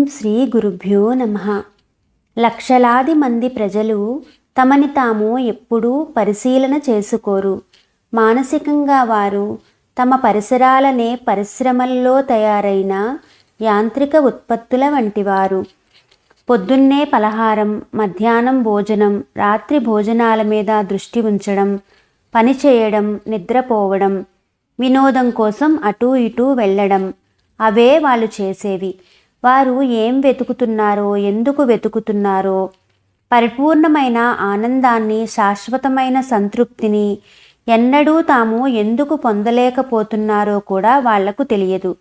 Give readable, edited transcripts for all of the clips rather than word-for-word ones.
శ్రీ గురుభ్యో నమః. లక్షలాది మంది ప్రజలు తమని తాము ఎప్పుడూ పరిశీలన చేసుకోరు. మానసికంగా వారు తమ పరిసరాలనే పరిశ్రమల్లో తయారైన యాంత్రిక ఉత్పత్తుల వంటివారు. పొద్దున్నే పలహారం, మధ్యాహ్నం భోజనం, రాత్రి భోజనాల మీద దృష్టి ఉంచడం, పని చేయడం, నిద్రపోవడం, వినోదం కోసం అటూ ఇటూ వెళ్ళడం, అవే వాళ్ళు చేసేవి. వారు ఏం వెతుకుతున్నారో, ఎందుకు వెతుకుతున్నారో, పరిపూర్ణమైన ఆనందాన్ని, శాశ్వతమైన సంతృప్తిని ఎన్నడూ తాము ఎందుకు పొందలేకపోతున్నారో కూడా వాళ్లకు తెలియదు.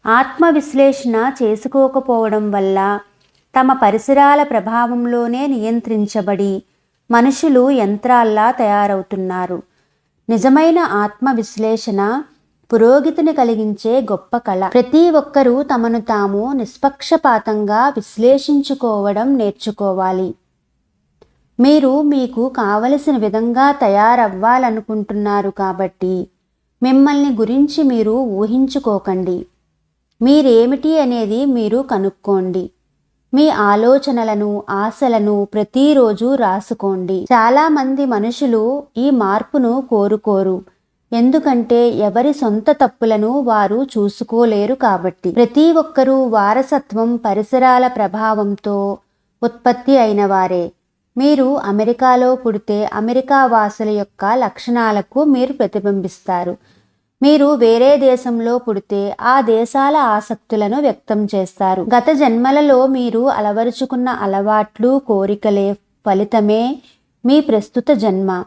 ఆత్మవిశ్లేషణ చేసుకోకపోవడం వల్ల తమ పరిసరాల ప్రభావంలోనే నియంత్రించబడి మనుషులు యంత్రాల్లా తయారవుతున్నారు. నిజమైన ఆత్మవిశ్లేషణ పురోగతిని కలిగించే గొప్ప కళ. ప్రతి ఒక్కరూ తమను తాము నిష్పక్షపాతంగా విశ్లేషించుకోవడం నేర్చుకోవాలి. మీరు మీకు కావలసిన విధంగా తయారవ్వాలనుకుంటున్నారు కాబట్టి మిమ్మల్ని గురించి మీరు ఊహించుకోకండి. మీరేమిటి అనేది మీరు కనుక్కోండి. మీ ఆలోచనలను, ఆశలను ప్రతిరోజు రాసుకోండి. చాలామంది మనుషులు ఈ మార్పును కోరుకోరు. ఎందుకంటే ఎవరి సొంత తప్పులను వారు చూసుకోలేరు కాబట్టి. ప్రతి ఒక్కరూ వారసత్వం, పరిసరాల ప్రభావంతో ఉత్పత్తి అయిన వారే. మీరు అమెరికాలో పుడితే అమెరికా వాసుల యొక్క లక్షణాలకు మీరు ప్రతిబింబిస్తారు. మీరు వేరే దేశంలో పుడితే ఆ దేశాల ఆసక్తులను వ్యక్తం చేస్తారు. గత జన్మలలో మీరు అలవరుచుకున్న అలవాట్లు, కోరికలే ఫలితమే మీ ప్రస్తుత జన్మ.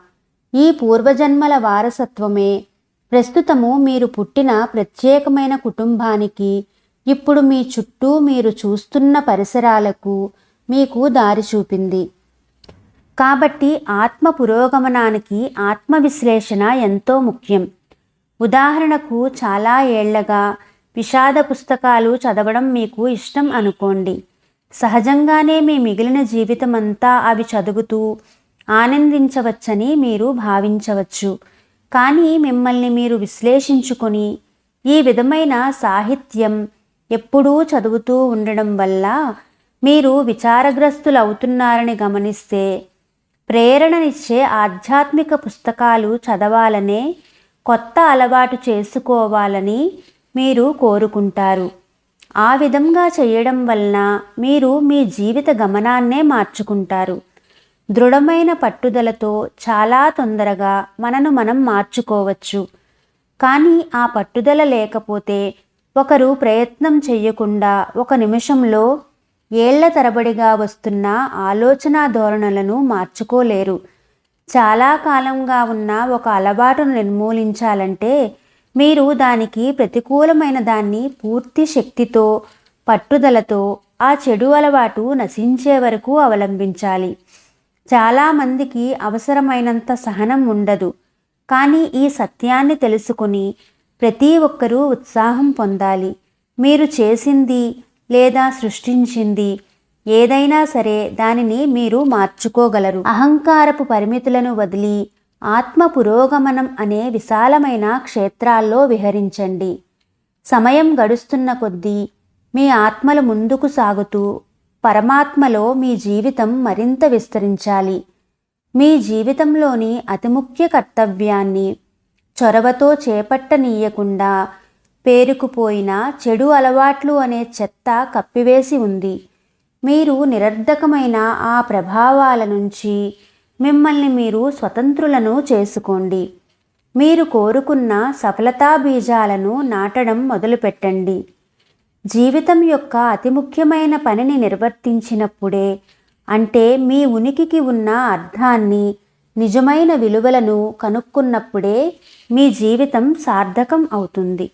ఈ పూర్వజన్మల వారసత్వమే ప్రస్తుతము మీరు పుట్టిన ప్రత్యేకమైన కుటుంబానికి, ఇప్పుడు మీ చుట్టూ మీరు చూస్తున్న పరిసరాలకు మీకు దారి చూపింది. కాబట్టి ఆత్మ పురోగమనానికి ఆత్మవిశ్లేషణ ఎంతో ముఖ్యం. ఉదాహరణకు, చాలా ఏళ్లగా విషాద పుస్తకాలు చదవడం మీకు ఇష్టం అనుకోండి. సహజంగానే మీ మిగిలిన జీవితమంతా అవి చదువుతూ ఆనందించవచ్చని మీరు భావించవచ్చు. కానీ మిమ్మల్ని మీరు విశ్లేషించుకొని ఈ విధమైన సాహిత్యం ఎప్పుడూ చదువుతూ ఉండడం వల్ల మీరు విచారగ్రస్తులవుతున్నారని గమనిస్తే, ప్రేరణనిచ్చే ఆధ్యాత్మిక పుస్తకాలు చదవాలనే కొత్త అలవాటు చేసుకోవాలని మీరు కోరుకుంటారు. ఆ విధంగా చేయడం వలన మీరు మీ జీవిత గమనాన్నే మార్చుకుంటారు. దృఢమైన పట్టుదలతో చాలా తొందరగా మనను మనం మార్చుకోవచ్చు. కానీ ఆ పట్టుదల లేకపోతే ఒకరు ప్రయత్నం చెయ్యకుండా ఒక నిమిషంలో ఏళ్ల తరబడిగా వస్తున్న ఆలోచన ధోరణులను మార్చుకోలేరు. చాలా కాలంగా ఉన్న ఒక అలవాటును నిర్మూలించాలంటే మీరు దానికి ప్రతికూలమైన దాన్ని పూర్తి శక్తితో, పట్టుదలతో ఆ చెడు అలవాటు నశించే వరకు అవలంబించాలి. చాలామందికి అవసరమైనంత సహనం ఉండదు. కానీ ఈ సత్యాన్ని తెలుసుకుని ప్రతి ఒక్కరూ ఉత్సాహం పొందాలి. మీరు చేసింది లేదా సృష్టించింది ఏదైనా సరే దానిని మీరు మార్చుకోగలరు. అహంకారపు పరిమితులను వదిలి ఆత్మ పురోగమనం అనే విశాలమైన క్షేత్రాల్లో విహరించండి. సమయం గడుస్తున్న కొద్దీ మీ ఆత్మలు ముందుకు సాగుతూ పరమాత్మలో మీ జీవితం మరింత విస్తరించాలి. మీ జీవితంలోని అతి ముఖ్య కర్తవ్యాన్ని చొరవతో చేపట్టనీయకుండా పేరుకుపోయిన చెడు అలవాట్లు అనే చెత్త కప్పివేసి ఉంది. మీరు నిరర్ధకమైన ఆ ప్రభావాల నుంచి మిమ్మల్ని మీరు స్వతంత్రులను చేసుకోండి. మీరు కోరుకున్న సఫలతా బీజాలను నాటడం మొదలుపెట్టండి. జీవితం యొక్క అతి ముఖ్యమైన పనిని నిర్వర్తించినప్పుడే, అంటే మీ ఉనికికి ఉన్న అర్థాన్ని, నిజమైన విలువలను కనుక్కున్నప్పుడే మీ జీవితం సార్థకం అవుతుంది.